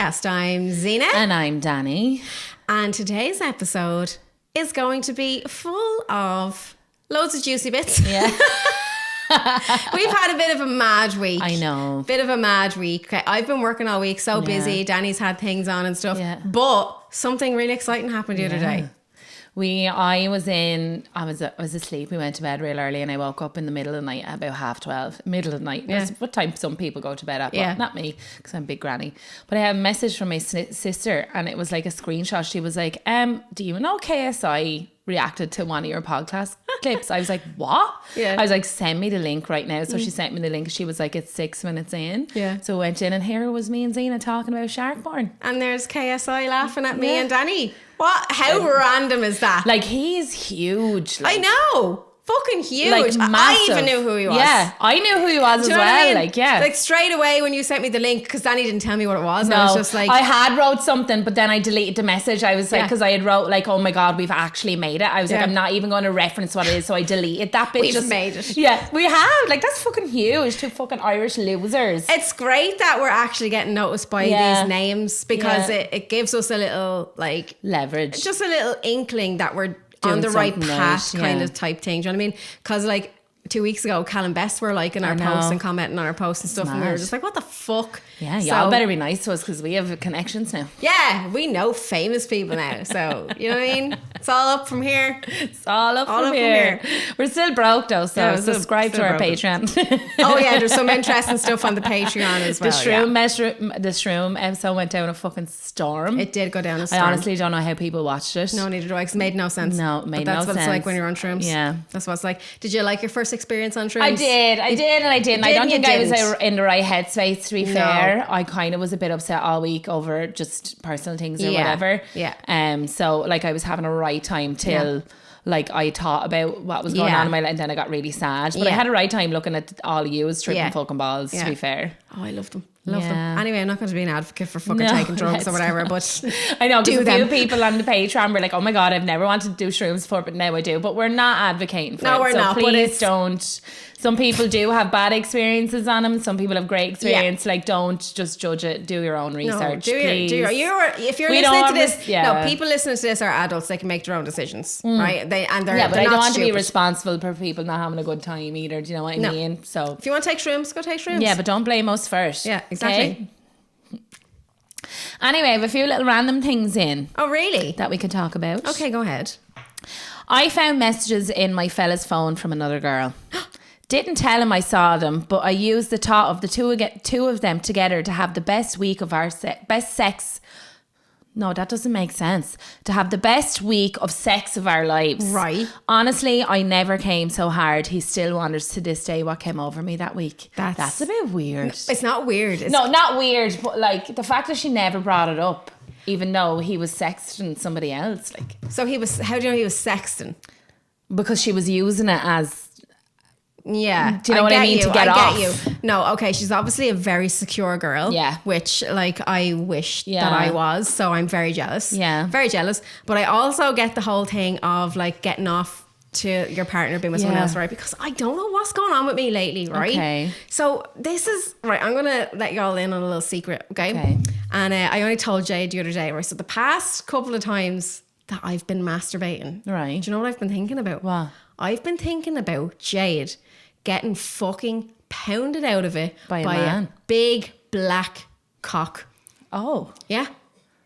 podcast. I'm Zena. And I'm Danny. And today's episode is going to be full of loads of juicy bits. Yeah. We've had a bit of a mad week. I know. Bit of a mad week. Okay, I've been working all week, so busy. Danny's had things on and stuff. Yeah. But something really exciting happened the other day. I was asleep. We went to bed real early and I woke up in the middle of the night at about 12:30. Middle of the night. Yeah. That's what time some people go to bed at, but Yeah. not me because I'm a big granny. But I had a message from my sister and it was like a screenshot. She was like, do you know KSI reacted to one of your podcast clips? I was like, what? Yeah. I was like, send me the link right now. So she sent me the link. She was like, it's 6 minutes in. Yeah. So I went in and here was me and Zena talking about shark porn. And there's KSI laughing at me and Danny. What? How random is that? Like, he's huge. I know. Fucking huge. Like, I massive. even knew who he was. Yeah, I knew who he was Do you as know what I well. mean? Like, yeah. Like, straight away when you sent me the link, because Danny didn't tell me what it was. No, I was just like, I had wrote something, but then I deleted the message. I was like, Yeah. because I had wrote like, oh my God, we've actually made it. I was Yeah. like, I'm not even going to reference what it is. So I deleted that bit. We've made it. Yeah, we have. Like, that's fucking huge. Two fucking Irish losers. it's great that we're actually getting noticed by Yeah. these names, because Yeah. it gives us a little, like, Leverage. just a little inkling that we're on Doing the right something path, right, kind yeah. of type thing. Do you know what I mean? Because, like, 2 weeks ago, Cal and Bess were liking our know. posts and commenting on our posts and stuff, and we were mad. just like, what the fuck? Yeah, So- y'all better be nice to us because we have connections now. Yeah, we know famous people now, so you know what I mean? It's all up from here. It's all up All from up from here. here. We're still broke though, so Yeah, we're still- subscribe still to our broke. Patreon. Oh yeah, there's some interesting stuff on the Patreon as well. The shroom episode went down a fucking storm. It did go down a I storm. honestly don't know how people watched it. No, neither do I, 'cause it made no sense. No, it made But that's no what it's like sense. when you're on shrooms. Yeah. That's what it's like. Did you like your first experience on shrooms? I did, and I didn't. I did don't and you think I was didn't. in the right headspace, to be No. fair. I kind of was a bit upset all week over just personal things or Yeah. whatever. Yeah. So like I was having a right time till like I thought about what was going Yeah. on in my life, and then I got really sad. But I Yeah. had a right time looking at all of you tripping Yeah. fucking balls, Yeah. to be fair. Oh, I love them. Love Yeah. them. Anyway, I'm not going to be an advocate for fucking No, taking drugs or let's whatever, not. but I know, do because a few them. people on the Patreon were like, oh my God, I've never wanted to do shrooms before, but now I do. But we're not advocating for No, it. we're so not, but please it's- don't. Some people do have bad experiences on them. Some people have great experience. Like, don't just judge it. Do your own research, no, please. if you're We listening don't to this, have- yeah. no, people listening to this are adults. They can make their own decisions, right? They're Yeah, but they're I not don't want to be stupid. responsible for people not having a good time either. Do you know what I No. mean? So, If you want to take shrooms, go take shrooms. yeah, but don't blame us first. Yeah, exactly. okay? Anyway, I have a few little random things in Oh, really? that we could talk about. Okay, go ahead. I found messages in my fella's phone from another girl. Didn't tell him I saw them, but I used the thought of the two of them together to have the best week of our best sex. No, that doesn't make sense. To have the best week of sex of our lives. Right. Honestly, I never came so hard. He still wonders to this day what came over me that week. That's a bit weird. It's not weird. It's, No, not weird, but like the fact that she never brought it up, even though he was sexting somebody else, like, So he was. How do you know he was sexting? because she was using it as. Yeah. Do you know what I get mean? you, To get I off. get you. No, okay. She's obviously a very secure girl. Yeah. Which, like, I wish Yeah. that I was. So I'm very jealous. Yeah. Very jealous. But I also get the whole thing of, like, getting off to your partner being with someone Yeah. else, right? Because I don't know what's going on with me lately, right? Okay. So this is right. I'm gonna let y'all in on a little secret, okay? Okay. And I only told Jade the other day, right? So the past couple of times that I've been masturbating, Right. Do you know what I've been thinking about? What? I've been thinking about Jade getting fucking pounded out of it By a man. big black cock. Oh. Yeah,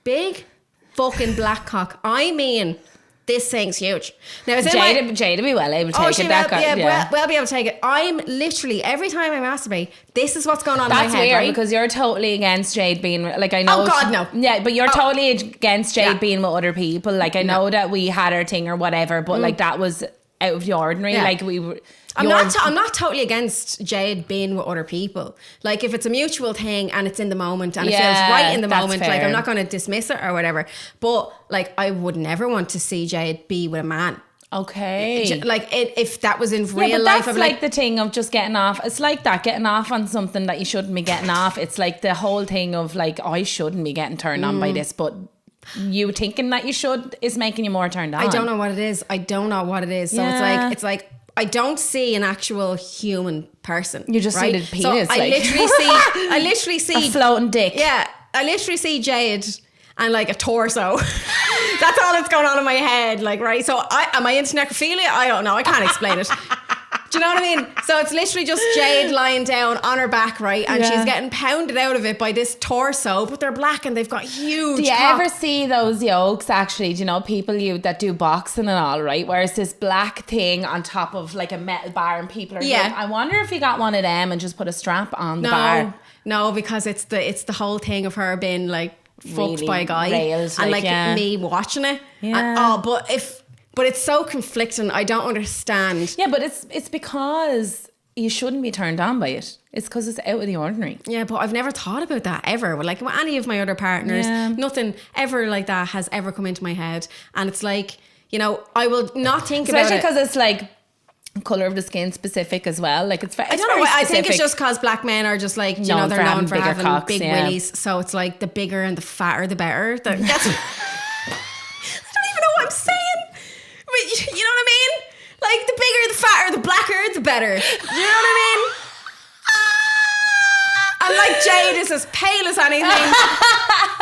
big fucking black cock. I mean, this thing's huge. Now, it's in my... Jade will be well able to take she it. That will, guy, yeah, Well be able to take it. I'm literally, every time I masturbate, this is what's going on That's in my head, weird right? because you're totally against Jade being like, I know. Oh, God, no. Yeah, but you're totally against Jade Yeah. being with other people. Like, I know that we had our thing or whatever, but like that was out of the ordinary. Yeah. Like we were. I'm not totally against Jade being with other people. Like, if it's a mutual thing and it's in the moment and it feels Yeah, right in the that's moment, like, fair. I'm not going to dismiss it or whatever. But, like, I would never want to see Jade be with a man. Okay. Like, if that was in Yeah, real but life, that's I'd be like the thing of just getting off. It's like that, getting off on something that you shouldn't be getting off. It's like the whole thing of like, I shouldn't be getting turned on by this, but you thinking that you should is making you more turned on. I don't know what it is. So Yeah. it's like I don't see an actual human person. You just see right? the penis, So I like. literally see A floating dick. Yeah. I literally see Jade and like a torso. That's all that's going on in my head. Like, right. So am I into necrophilia? I don't know. I can't explain it. Do you know what I mean? So it's literally just Jade lying down on her back, right? And she's getting pounded out of it by this torso, but they're black and they've got huge Do you cock. ever see those yokes, actually? Do you know people that do boxing and all, right? Where it's this black thing on top of like a metal bar and people are Yeah. like, I wonder if you got one of them and just put a strap on the bar. No, because it's the whole thing of her being like fucked Really by a guy. railed, and like, like me watching it. Yeah. And, but it's so conflicting. I don't understand. Yeah, but it's because you shouldn't be turned on by it. It's because it's out of the ordinary. Yeah, but I've never thought about that ever. Like with any of my other partners, nothing ever like that has ever come into my head. And it's like, you know, I will not think about it. Especially because it's like colour of the skin specific as well. Like it's very I don't know. very I think it's specific. just because black men are just like, you know, Known they're for known having for bigger having cocks, big yeah. willies. So it's like the bigger and the fatter, the better. That's I don't even know what I'm saying. But you know what I mean? Like the bigger, the fatter, the blacker, the better. Do you know what I mean? And like Jade is as pale as anything.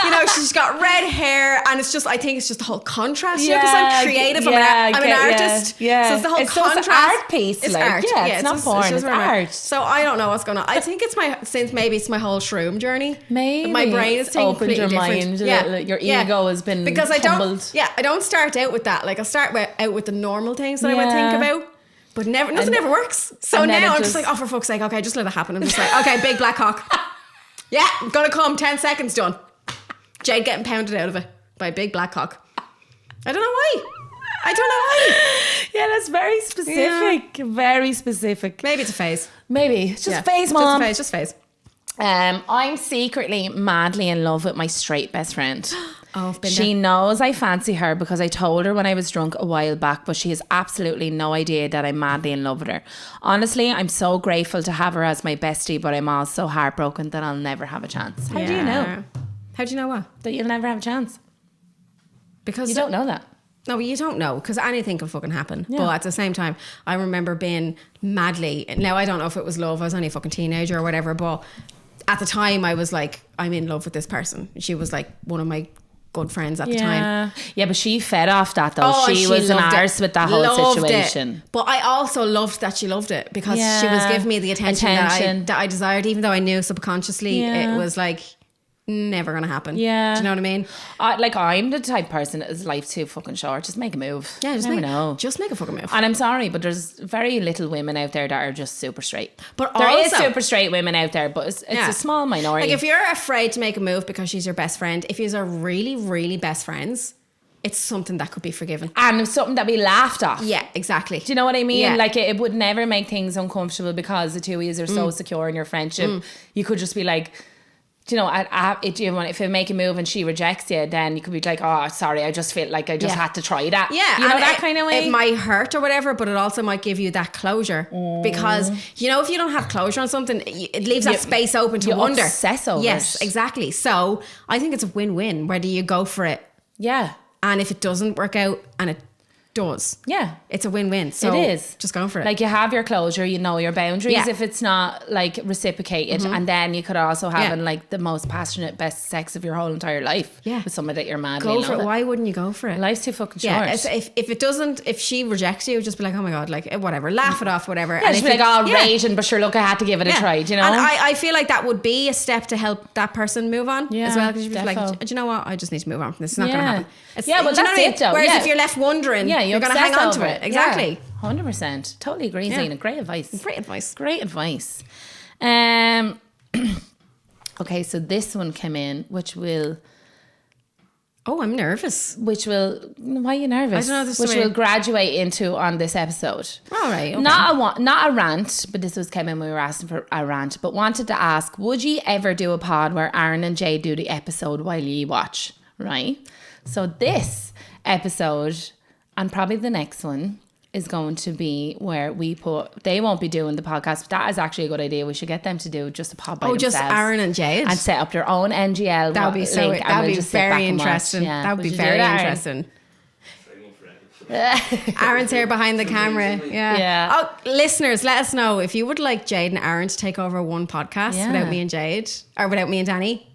You know, she's got red hair, and it's just, I think it's just the whole contrast. You know, because I'm creative, I'm an artist. Yeah. So it's the whole it's contrast. It's an art piece. It's like, art. Yeah, it's not just- porn, just it's very much- art. So I don't know what's going on. I think it's maybe it's my whole shroom journey. Maybe. My brain is It's opened completely your different. mind. Your ego has been because humbled. I don't start out with that. Like I'll start out with the normal things that I would think about. But nothing ever works. So and then now it I'm just like, oh, for fuck's sake, okay, just let it happen. I'm just like, okay, big black cock. Yeah, gonna come, 10 seconds, done. Jade getting pounded out of it by a big black cock. I don't know why. Yeah, that's very specific. Very specific. Maybe it's a phase. Maybe. It's just a phase, Mom. Just a phase. I'm secretly madly in love with my straight best friend. Oh, I've been She knows I fancy her because I told her when I was drunk a while back, but she has absolutely no idea that I'm madly in love with her. Honestly, I'm so grateful to have her as my bestie, but I'm also heartbroken that I'll never have a chance. How do you know? How do you know what? That you'll never have a chance? Because You don't know that. No, you don't know, because anything can fucking happen. Yeah. But at the same time, I remember being madly, now I don't know if it was love, I was only a fucking teenager or whatever, but at the time I was like, I'm in love with this person. She was like one of my good friends at the time. Yeah, but she fed off that though. Oh, she was an loved it. arse with that whole Loved situation. it. But I also loved that she loved it, because she was giving me the attention. That I desired, even though I knew subconsciously it was like never gonna happen. Yeah. Do you know what I mean? I'm the type of person that is life too fucking short. Just make a move. Yeah, just never know. Just make a fucking move. And I'm sorry, but there's very little women out there that are just super straight. But there is also- super straight women out there, but it's a small minority. Like if you're afraid to make a move because she's your best friend, if you're really, really best friends, it's something that could be forgiven. And it's something that we laughed off. Yeah, exactly. Do you know what I mean? Yeah. Like it would never make things uncomfortable because the two of you are so secure in your friendship. You could just be like, do you know, if you make a move and she rejects you, then you could be like, oh, sorry, I just feel like I just had to try that. Yeah, you know, and that kind of way. It might hurt or whatever, but it also might give you that closure. Because, you know, if you don't have closure on something, it leaves that space open to wonder. Obsess over Yes, it. exactly. So I think it's a win-win, whether you go for it. Yeah. And if it doesn't work out, and it does. Yeah. It's a win-win. So it is. just go for it. Like you have your closure, you know your boundaries Yeah. if it's not like reciprocated. And then you could also have like the most passionate, best sex of your whole entire life. Yeah. With somebody that you're madly Go in for love it. with. Why wouldn't you go for it? Life's too fucking short. Yeah, if it doesn't, if she rejects you, just be like, oh my God, like whatever, laugh it off, whatever. Yeah, just be like, oh, raging, but sure, look, I had to give it a try, do you know? And I feel like that would be a step to help that person move on as well. Because you'd be like, defo. do you know what? I just need to move on from this. It's not going to happen. Well, well, do you know that's what I mean? it though. Whereas Yeah. if you're left wondering, Yeah, you're going to hang on obsess to over it. Exactly. Yeah, 100%. Totally agree, Yeah. Zena. Great advice. Great advice. Great advice. Okay, so this one came in, which will... Oh, I'm nervous. Why are you nervous? I don't know this Which way. we'll graduate into on this episode. All right. Okay. Not a rant, but this was came in when we were asking for a rant, but wanted to ask, would you ever do a pod where Aaron and Jay do the episode while you watch? Right? So this episode, and probably the next one, is going to be where they won't be doing the podcast, but that is actually a good idea. We should get them to do just a pod by themselves. Just Aaron and Jade. And set up their own NGL That would be so. link, and That would we'll be just sit back very and watch. interesting. Yeah. That would be you do very that, Aaron? interesting. Aaron's here behind the camera. Yeah. Oh, listeners, let us know if you would like Jade and Aaron to take over one podcast Yeah. without me and Jade, or without me and Danny.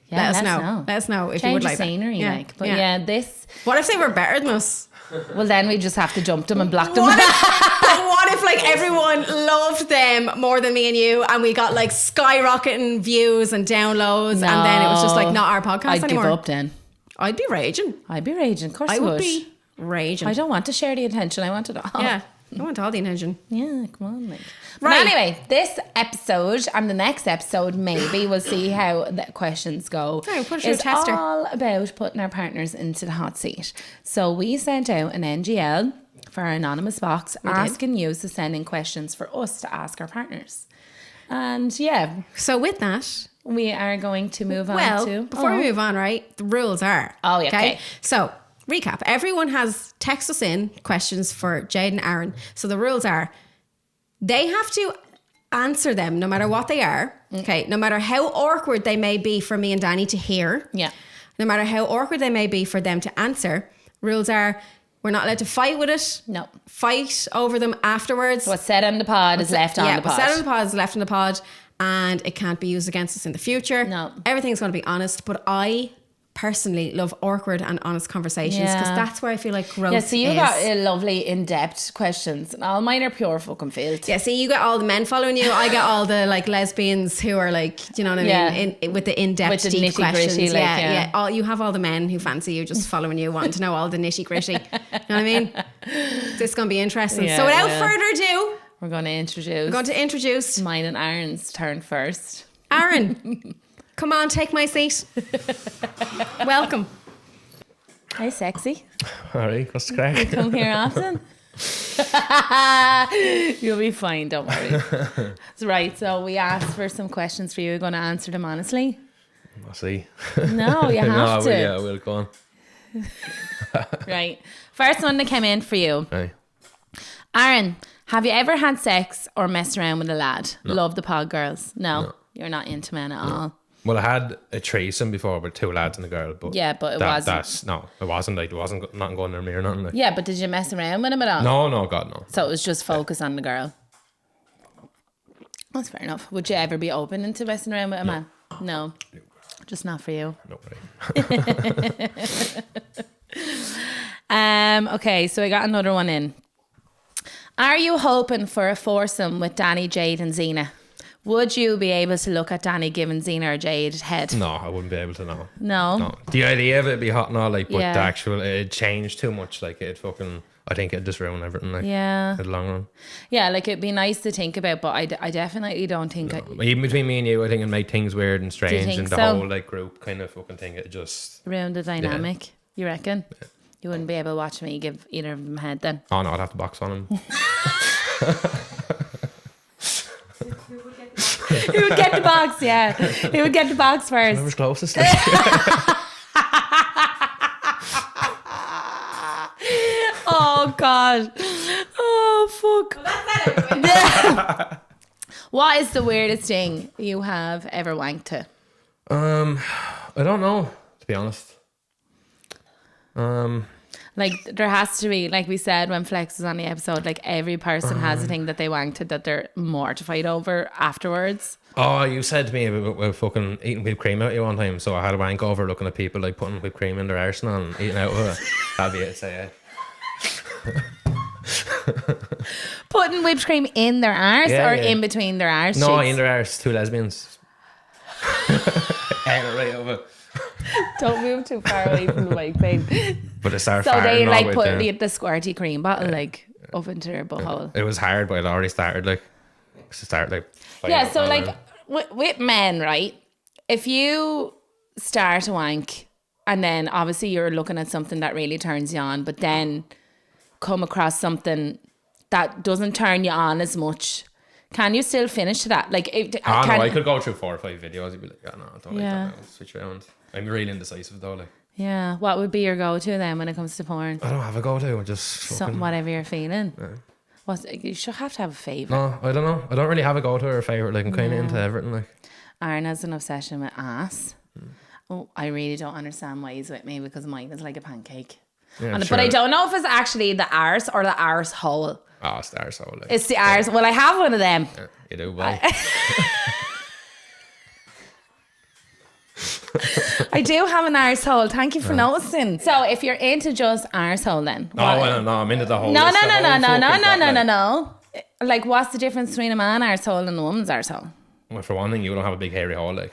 Yeah, let us know. Let us know if you would like the scenery, that. like. But yeah, this. What if they were better than us? Well, then we just have to jump them and block them. But what if like everyone loved them more than me and you, and we got like skyrocketing views and downloads, and then it was just like not our podcast I'd anymore? give up then. I'd be raging. Of course I would be raging. I don't want to share the attention. I want it all. Yeah, I want all the attention. Yeah, come on, like. Right. But anyway, this episode and the next episode, maybe we'll see how the questions go. Okay, we'll put it through a It's tester. all about putting our partners into the hot seat. So we sent out an NGL for our anonymous box, asking you to send in questions for us to ask our partners. And yeah, So with that, we are going to move on to. before we move on, right? The rules are. Oh, yeah, okay. So recap. Everyone has text us in questions for Jade and Aaron. So the rules are, they have to answer them no matter what they are. Okay. No matter how awkward they may be for me and Danny to hear. Yeah. No matter how awkward they may be for them to answer. Rules are, we're not allowed to fight with it. No. Fight over them afterwards. What's said on the pod is left on the pod. What's said on the pod is left on the pod, and it can't be used against us in the future. No. Everything's going to be honest, but I personally love awkward and honest conversations because that's where I feel like growth is. Yeah, so you got lovely in-depth questions, and all mine are pure fucking filth. Yeah, see, you get all the men following you. I get all the like lesbians who are like, do you know what I mean? With the in-depth, With the deep questions. nitty-gritty, like, yeah. All, you have all the men who fancy you, just following you, wanting to know all the nitty-gritty. You know what I mean? This is going to be interesting. Yeah, so without further ado, we're going to introduce mine and Aaron's turn first. Aaron. Come on, take my seat. Welcome. Hi, sexy. All right, what's the crack? Come here often. You'll be fine, don't worry. That's right. So we asked for some questions for you. You're going to answer them honestly. I'll see. No, you have to. Yeah, I will go on. Right. First one that came in for you. Aye. Aaron, have you ever had sex or messed around with a lad? No. Love the pod girls. No, you're not into men at all. Well, I had a threesome before with 2 lads and a girl, but yeah, but it wasn't. It wasn't like, it wasn't nothing going near me or nothing. Like. Yeah, but did you mess around with him at all? No, God, no. So it was just focus on the girl. That's fair enough. Would you ever be open into messing around with a man? No, just not for you. No, right. Okay, so I got another one in. Are you hoping for a foursome with Danny, Jade, and Zena? Would you be able to look at Danny giving Zena or Jade head? No, I wouldn't be able to, no. No? The idea of it'd be hot and all, like, but Yeah. the actual, it'd change too much. Like, I think it'd just ruin everything, like, Yeah. in the long run. Yeah, like it'd be nice to think about, but I definitely don't think Even between me and you, I think it'd make things weird and strange, think and the so? whole, like, group kind of fucking thing, it just... ruin the dynamic. You reckon? Yeah. You wouldn't be able to watch me give either of them head then? Oh, no, I'd have to box on him. He would get the box, yeah. He would get the box first. Whoever's closest. Like. Oh, God. Oh, fuck. What is the weirdest thing you have ever wanked to? I don't know, to be honest. Like, there has to be, like we said when Flex was on the episode, like every person has a thing that they wanked to that they're mortified over afterwards. Oh, you said to me about fucking eating whipped cream out of you one time, so I had a wank over looking at people like putting whipped cream in their arsenal and eating out of it. That'd be it, say it. Putting whipped cream in their arse or in between their arse No, cheeks? in their arse, 2 lesbians. Ate it right over. Don't move too far away from the mic, babe. But it started So farting they all like the way put down. the squirty cream bottle like up into their butthole. It was hard, but it already started like. It started like. Yeah, so like with men, right? If you start a wank and then obviously you're looking at something that really turns you on, but then come across something that doesn't turn you on as much, can you still finish to that? Like, No, I could go through 4 or 5 videos. You'd be like, no, I don't like Yeah. that. I'll switch around. I'm really indecisive though. Like, yeah, what would be your go-to then when it comes to porn? I don't have a go-to. I just Something, whatever you're feeling. You should have to have a favourite. No, I don't know. I don't really have a go-to or a favourite. Like, I'm kind of into everything. Like, Aaron has an obsession with ass. Oh, I really don't understand why he's with me because mine is like a pancake. yeah, But I don't know if it's actually the arse or the arse hole. Oh, it's the arsehole. Like, It's the arse. Well, I have one of them. yeah, you do, well. I do have an arsehole. Thank you for noticing. So if you're into just arsehole then. No, I'm into the whole. No. No. Like, what's the difference between a man arsehole and a woman's arsehole? Well, for one thing, you don't have a big hairy hole, like.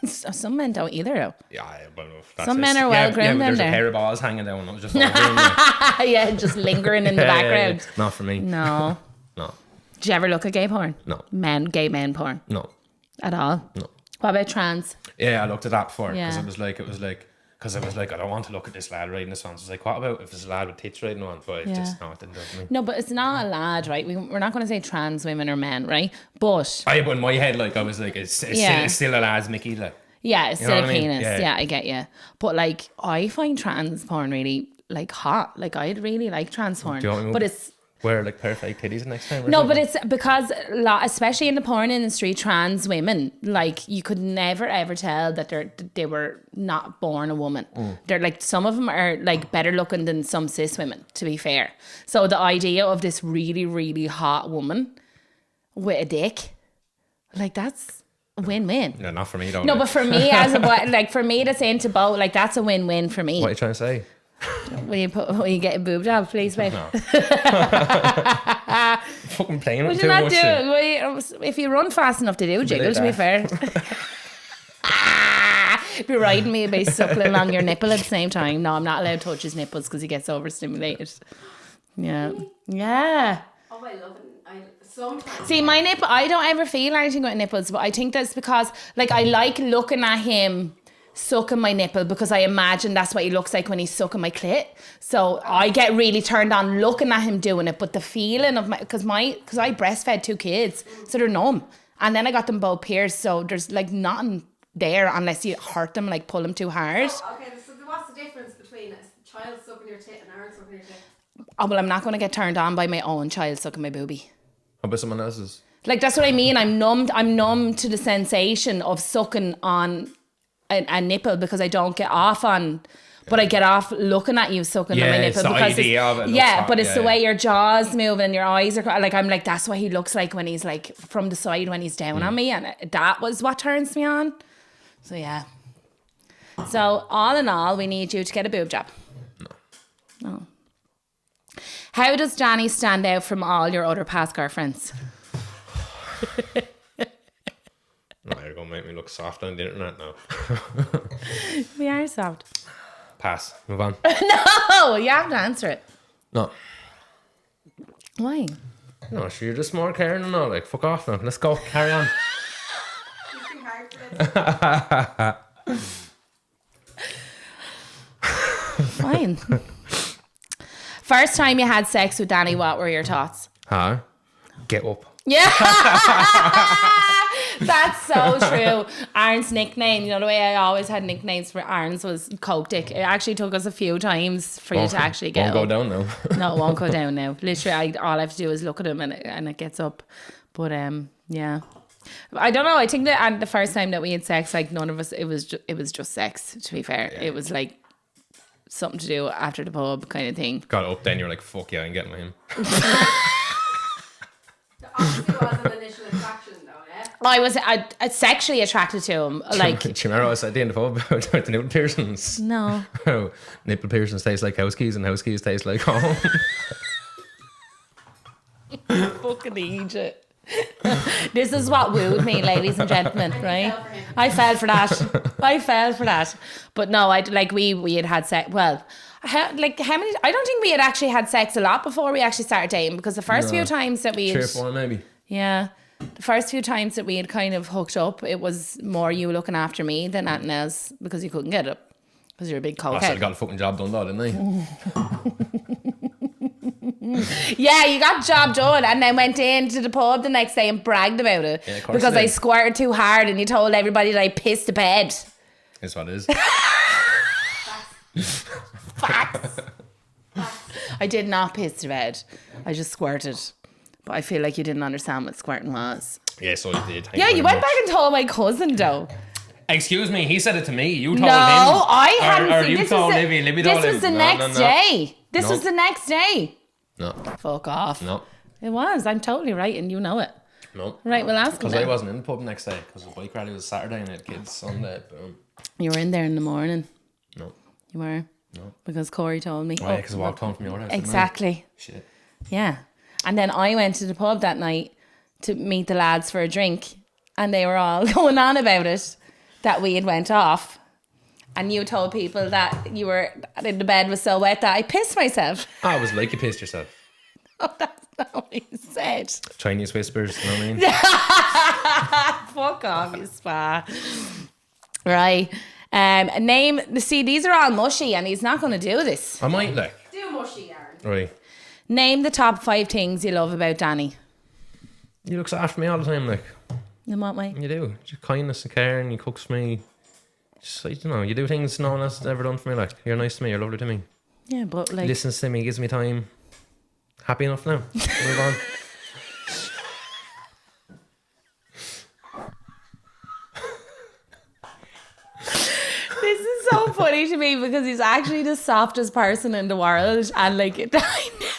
Some men don't either, though. Yeah, but that's Some men are well groomed there's in a there. pair of balls hanging down. I was just Yeah, just lingering in the background. Not for me. No. No. Did you ever look at gay porn? No. Gay men porn? No. At all? No. What about trans? Yeah, I looked at that before because Yeah. it was like, I don't want to look at this lad riding this one. So it's like, what about if there's a lad with tits riding one? But it just, no, it didn't do it for me. No, but it's not a lad, right? We're not going to say trans women or men, right? But But in my head, like, I was like, it's still a lad's Mickey, like. yeah, it's You still know a what I mean? penis. Yeah. Yeah, I get you. But like, I find trans porn really like hot. Like, I'd really like trans porn. Do you want me But to it's wear like perfect titties next time? Or no, something? but it's because especially in the porn industry, trans women, like, you could never ever tell that they were not born a woman. They're like, some of them are like better looking than some cis women, to be fair. So the idea of this really, really hot woman with a dick, like, that's a win-win. No, not for me, though. No, like. but for me as a boy, like, for me that's into both, like, that's a win-win for me. What are you trying to say? Will you get a boob job, please, babe? No. Fucking playing Would with you too not much. do it? Well, if you run fast enough to do jiggle, to be fair. Be riding me by suckling along your nipple at the same time. No, I'm not allowed to touch his nipples because he gets overstimulated. Yeah. Yeah. Oh, I love it. Sometimes. See, my nipple, I don't ever feel anything with nipples, but I think that's because, like, I like looking at him sucking my nipple because I imagine that's what he looks like when he's sucking my clit. So I get really turned on looking at him doing it, but the feeling of because I breastfed 2 kids, so they're numb, and then I got them both pierced, so there's like nothing there unless you hurt them, like pull them too hard. Okay, so what's the difference between a child sucking your tit and Aaron sucking your tit? Oh, well, I'm not going to get turned on by my own child sucking my boobie. How about someone else's? Like, that's what I mean. I'm numb to the sensation of sucking on a nipple because I don't get off on, but I get off looking at you sucking on my nipple. It's the because idea of it. yeah, Hot. but it's the way your jaws move and your eyes are like, I'm like, that's what he looks like when he's like from the side when he's down on me, and that was what turns me on. So yeah. So all in all, we need you to get a boob job. No. How does Danni stand out from all your other past girlfriends? No, you're going to make me look soft on the internet now. We are soft. Pass. Move on. No, you have to answer it. No. Why? No, sure, you're just more caring than all. Like, fuck off now. Let's go. Carry on. It's too hard for this. Fine. First time you had sex with Danni, what were your thoughts? Huh? Get up. Yeah. That's so true. Aaron's nickname, you know, the way I always had nicknames for Aaron's was Coke Dick. It actually took us a few times for you to actually get Won't up. go down now. No, it won't go down now. Literally, all I have to do is look at him and it gets up. But yeah. I don't know. I think that and the first time that we had sex, like none of us, it was just sex. To be fair, Yeah. it was like something to do after the pub kind of thing. Got up, then you're like, fuck yeah, I'm getting with him. Obviously, was an initial attraction, though, yeah? I was sexually attracted to him. Like, Do you remember what I said at the end of the pub about the nipple piercings? no. How nipple piercings taste like house keys and house keys taste like home. Fucking Egypt. This is what wooed me, ladies and gentlemen, right? I fell for that. But no, we had sex. Well, how many? I don't think we had actually had sex a lot before we actually started dating, because the first few times that we 3 or 4 maybe. yeah, the first few times that we had kind of hooked up, it was more you looking after me than anything else, because you couldn't get it because you're a big I still cokehead. got a fucking job done though, didn't I? Yeah, you got the job done and then went into the pub the next day and bragged about it, Yeah, of course because I I did. squirted too hard and you told everybody that I pissed the bed. Is what it is. Facts. I did not piss the bed. I just squirted. But I feel like you didn't understand what squirting was. Yeah, so I did. Thank Yeah, very you went much. back and told my cousin though. Excuse me, he said it to me. You told No, him. I hadn't Or seen you this. told was Libby. the, Libby this told him. was the No, next no. day. This No. was the next day. No, Fuck off. no, It was. I'm totally right and you know it. no. Right, well ask him Because I then. wasn't in the pub next day because the bike rally was Saturday and I had kids Sunday. Boom. You were in there in the morning. No. You were? No. Because Corey told me. Oh, yeah, because I walked home from your house. didn't I? Exactly. Shit. Yeah. And then I went to the pub that night to meet the lads for a drink, and they were all going on about it, that we had went off. And you told people that you were, the bed was so wet that I pissed myself. Oh, it was like you pissed yourself. Oh, that's not what you said. Chinese whispers, you know what I mean? Fuck off, you spa. Right. See, these are all mushy, and he's not going to do this. I might, like. Do mushy, Aaron. Right. Name the top 5 things you love about Danny. You looks after me all the time, like. In what way? You do. Just kindness and care, and you cooks for me. Just, I don't know, you do things no one else has ever done for me, like. You're nice to me, you're lovely to me. Yeah, but like... Listens to me, gives me time. Happy enough now. Move on. This is so funny to me because he's actually the softest person in the world, and like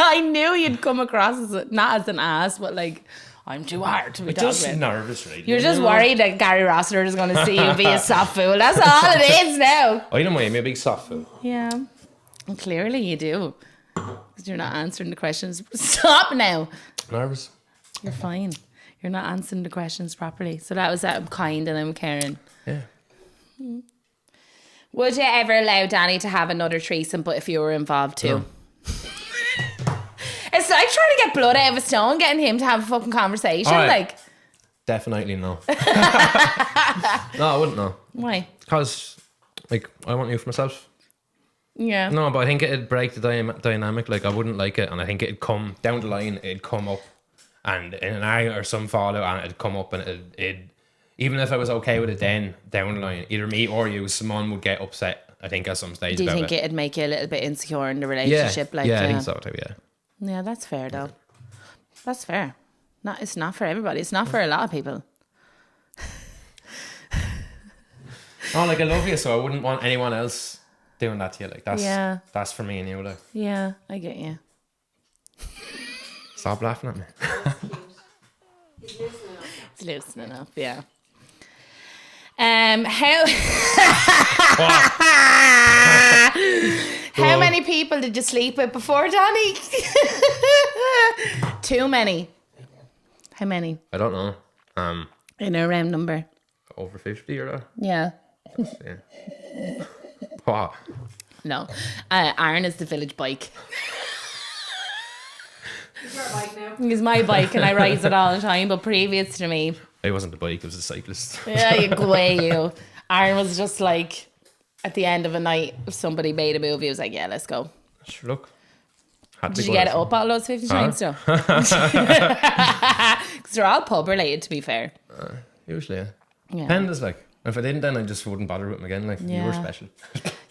I knew you'd come across as not as an ass, but like I'm too hard to be talking Just about. nervous, right? You're just worried that Gary Rossiter is going to see you be a soft fool. That's all it is now. I don't mind, I'm a big soft fool. Yeah, well, clearly you do, because you're not answering the questions. Stop now. Nervous? You're fine. You're not answering the questions properly. So that was that I'm kind and I'm caring. Yeah. Would you ever allow Danny to have another threesome, but if you were involved too? No. It's like trying to get blood out of a stone, getting him to have a fucking conversation. All right. Like, Definitely no. No, I wouldn't know. why? Because, like, I want you for myself. Yeah. No, but I think it'd break the dynamic. Like, I wouldn't like it, and I think it'd come down the line. It'd come up, and in an argument or some fallout, and it'd come up, and it'd even if I was okay with it, then down the line, either me or you, someone would get upset. I think at some stage. Do you about think it. it'd make you a little bit insecure in the relationship? Yeah, Like, yeah, I think so too. Yeah. Yeah, that's fair though. That's fair. It's not for everybody. It's not for a lot of people. Oh, like I love you, so I wouldn't want anyone else doing that to you. Like that's for me and you. Like, Yeah, I get you. stop laughing at me. It's loosening up, yeah. How how many people did you sleep with before, Danny? Too many. How many? I don't know. In a round number. Over 50 or that? Yeah. Yeah. Wow. No. Aaron is the village bike. It's your bike now. It's my bike and I ride it all the time, but previous to me, I wasn't the bike, I was a cyclist. yeah, you go away, you. Aaron was just like, at the end of a night, if somebody made a movie, he was like, yeah, let's go. Sure, look. Had to Did be you get it good. up all those 50 times still? Because they're all pub related, to be fair. Usually, yeah. Yeah. Depends, like. If I didn't, then I just wouldn't bother with him again. Like, you were Yeah. special.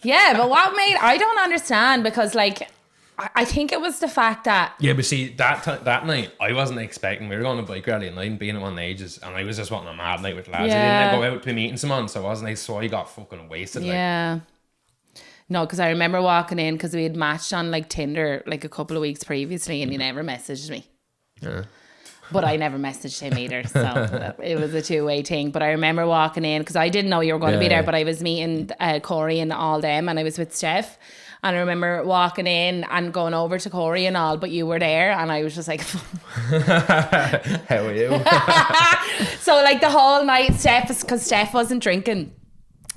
Yeah, but what made... I don't understand, because like, I think it was the fact that... Yeah, but see, that night, I wasn't expecting. We were going to bike rally and I hadn't been at one in ages, and I was just wanting a mad night with lads. Yeah. I didn't go out to meeting someone, so I wasn't. So I got fucking wasted. Like. Yeah. No, because I remember walking in, because we had matched on like Tinder like a couple of weeks previously, and he never messaged me. Yeah. But I never messaged him either, so it was a two-way thing. But I remember walking in, because I didn't know you were going to be there, Yeah. but I was meeting Corey and all them, and I was with Steph. And I remember walking in and going over to Corey and all, but you were there, and I was just like... How are you? So like the whole night, because Steph wasn't drinking.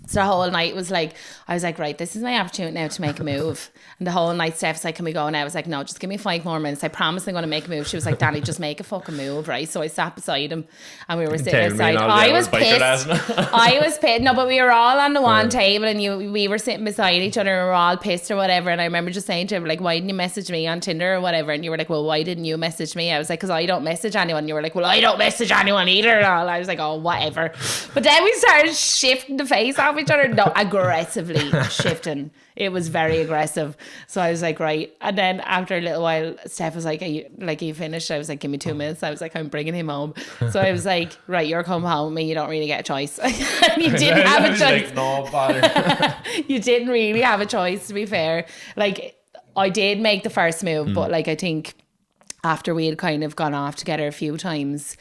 So the whole night was like, I was like, right, this is my opportunity now to make a move. And the whole night, Steph's like, can we go now? I was like, no, just give me 5 more minutes. I promise I'm going to make a move. She was like, Danny, just make a fucking move, right? So I sat beside him and we were sitting Tell me outside. now, I yeah, was we're biker pissed. lads. I was pissed. No, but we were all on the one table and we were sitting beside each other and we were all pissed or whatever. And I remember just saying to him, like, why didn't you message me on Tinder or whatever? And you were like, well, why didn't you message me? I was like, because I don't message anyone. And you were like, well, I don't message anyone either. And all. I was like, oh, whatever. But then we started shifting the face off each other. No, aggressively shifting. It was very aggressive. So I was like, right. And then after a little while, Steph was like, are you finished? I was like, give me 2 minutes. I was like, I'm bringing him home. So I was like, right, you're coming home with me. You don't really get a choice. And you didn't have a choice. Like, no, bother. You didn't really have a choice, to be fair. Like, I did make the first move, but like, I think after we had kind of gone off together a few times,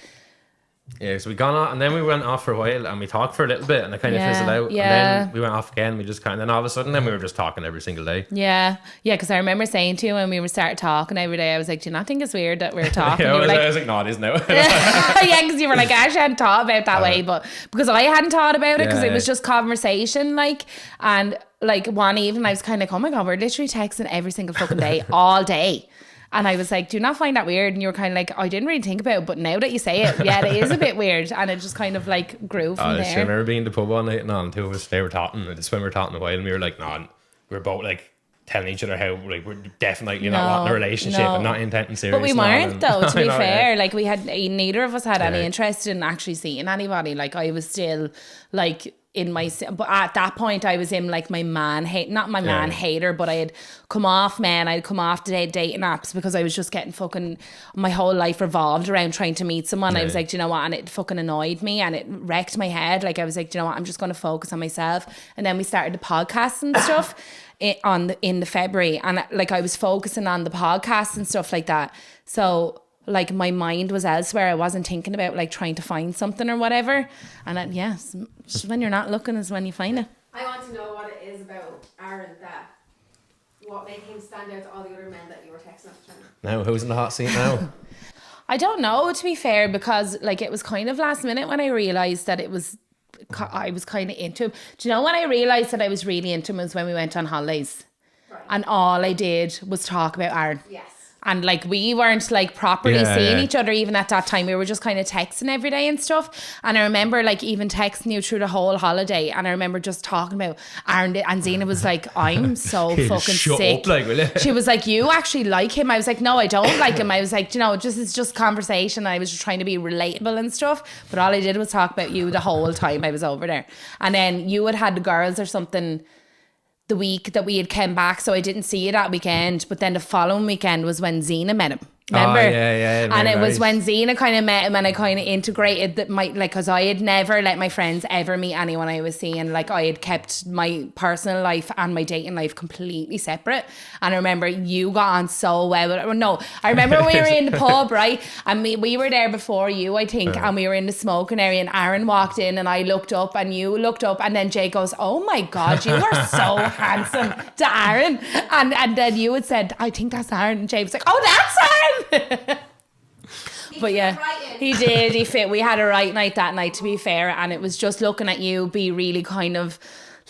Yeah, so we gone off, and then we went off for a while, and we talked for a little bit, and it kind of Yeah, fizzled out. yeah. And then we went off again. We just kind of, then all of a sudden, then we were just talking every single day. Yeah, because I remember saying to you when we started talking every day, I was like, do you not think it's weird that we're talking? Yeah, You were I was like, no, it is now. yeah, because you were like, I actually hadn't thought about it that way, but because I hadn't thought about it, because Yeah. it was just conversation, like, and like one evening I was kind of like, oh my God, we're literally texting every single fucking day, all day. And I was like, do you not find that weird? And you were kind of like, I didn't really think about it, but now that you say it, yeah, it is a bit weird. And it just kind of like grew from I there. remember being in the pub one night, and on two of us, they were talking, and the swimmer talking a while, and we were like, no, and we were both like telling each other how like we're definitely not wanting a relationship and not intending serious. But we weren't though, to be know, fair. yeah. Like we had, neither of us had any interest in actually seeing anybody. Like I was still like in my, but at that point I was in like my man hate, not my man hater, but I had come off men, I'd come off the dating apps because I was just getting fucking, my whole life revolved around trying to meet someone. I was like, do you know what? And it fucking annoyed me and it wrecked my head. Like I was like, do you know what? I'm just going to focus on myself. And then we started the podcast and stuff in the February, and like I was focusing on the podcast and stuff like that. So like my mind was elsewhere. I wasn't thinking about like trying to find something or whatever. And yes, just when you're not looking is when you find it. I want to know what it is about Aaron that what made him stand out to all the other men that you were texting at the time. Now, who's in the hot seat now? I don't know, to be fair, because like it was kind of last minute when I realised that I was kind of into him. Do you know when I realised that I was really into him was when we went on holidays. Right. And all I did was talk about Aaron. Yes. And like we weren't like properly seeing each other even at that time. We were just kind of texting every day and stuff. And I remember like even texting you through the whole holiday. And I remember just talking about Aaron, and Zena was like, I'm so fucking shut sick. up, like, will you? She was like, you actually like him? I was like, no, I don't like him. I was like, you know, it's just conversation. I was just trying to be relatable and stuff. But all I did was talk about you the whole time I was over there. And then you had the girls or something the week that we had come back, so I didn't see you that weekend. But then the following weekend was when Zena met him. Remember? Oh, yeah. And it was nice. when Zena kind of met him, and I kind of integrated that because I had never let my friends ever meet anyone I was seeing. Like I had kept my personal life and my dating life completely separate. And I remember you got on so well. No, I remember we were in the pub, right? And we were there before you, I think, and we were in the smoking area, and Aaron walked in, and I looked up, and you looked up, and then Jay goes, "Oh my God, you are so handsome," to Aaron. And then you had said, "I think that's Aaron," and Jay was like, "Oh, that's Aaron." But yeah, he did. He fit. We had a right night that night, to be fair, and it was just looking at you be really kind of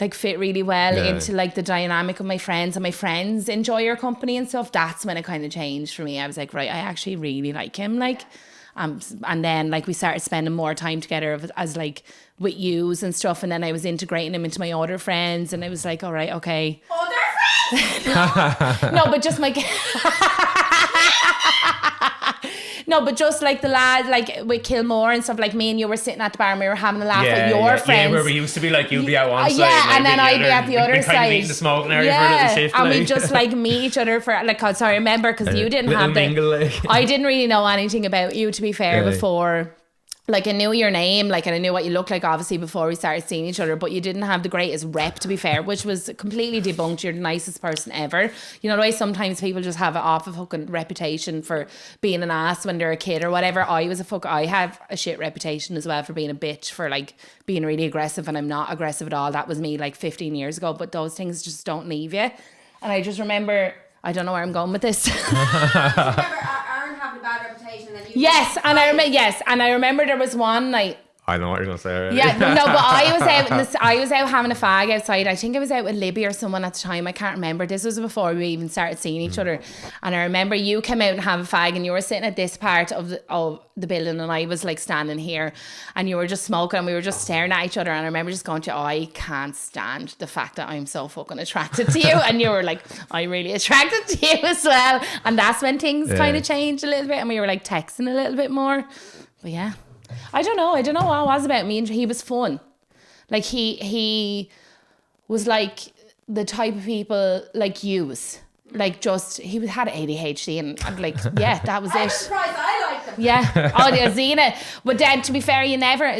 like fit really well into like the dynamic of my friends, and my friends enjoy your company and stuff. That's when it kind of changed for me. I was like, right, I actually really like him, like. And then like we started spending more time together as like with yous and stuff, and then I was integrating him into my other friends, and I was like, all right, okay. Other friends? No, but just my no, but just like the lads, like with Kilmore and stuff, like me and you were sitting at the bar and we were having a laugh with your friends. Yeah, where we used to be like, you'd be at one side. Yeah, and then I'd be at the other kind of side. meet in the smoking area for a little shift. And like. we just like meet each other for like, sorry, I remember because you didn't little have the. mingle, like. I didn't really know anything about you, to be fair, before. Like I knew your name, like, and I knew what you looked like, obviously, before we started seeing each other, but you didn't have the greatest rep, to be fair, which was completely debunked. You're the nicest person ever. You know the way sometimes people just have a fucking reputation for being an ass when they're a kid or whatever. I have a shit reputation as well for being a bitch, for like being really aggressive, and I'm not aggressive at all. That was me like 15 years ago, but those things just don't leave you. And I just remember, I don't know where I'm going with this. Aaron having a bad reputation, and you. Yes, and I remember there was one night. I know what you're gonna say. Already. Yeah, no, but I was out having a fag outside. I think I was out with Libby or someone at the time. I can't remember. This was before we even started seeing each other. And I remember you came out and have a fag, and you were sitting at this part of the building, and I was like standing here, and you were just smoking, and we were just staring at each other. And I remember just going to you, I can't stand the fact that I'm so fucking attracted to you. And you were like, I'm really attracted to you as well. And that's when things kind of changed a little bit, and we were like texting a little bit more. But yeah. I don't know what it was about me, and he was fun. Like he was like the type of people like yous. Like just he had ADHD and like yeah, that was I'm it. surprised I liked him. Yeah. Oh yeah, Zena. But then to be fair,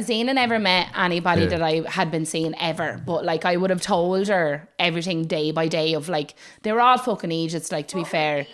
Zena never met anybody that I had been seeing ever. But like I would have told her everything day by day of like they were all fucking idiots, like to be fair.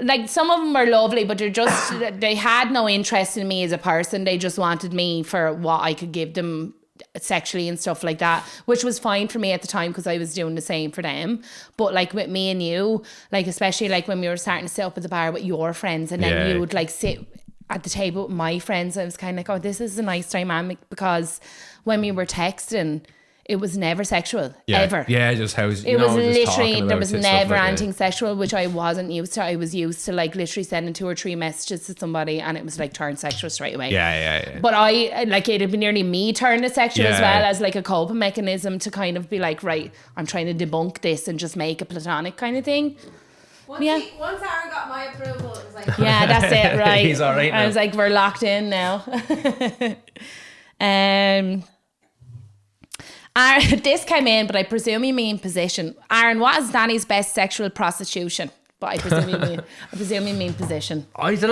like some of them were lovely, but they had no interest in me as a person. They just wanted me for what I could give them sexually and stuff like that, which was fine for me at the time because I was doing the same for them. But like with me and you, like especially like when we were starting to sit up at the bar with your friends, and then you would like sit at the table with my friends, I was kind of like, oh, this is a nice dynamic, because when we were texting, it was never sexual, ever. Yeah, just how it was literally, there was never like anything sexual, which I wasn't used to. I was used to like literally sending 2 or 3 messages to somebody and it was like turned sexual straight away. Yeah. But I, like, it'd be nearly me turning it sexual as well, as like a coping mechanism to kind of be like, right, I'm trying to debunk this and just make a platonic kind of thing. Once Aaron got my approval, it was like, yeah, that's it, right. He's all right now. I was like, we're locked in now. Aaron, this came in, but I presume you mean position. Aaron, what is Danny's best sexual prostitution? But I presume you mean position. I don't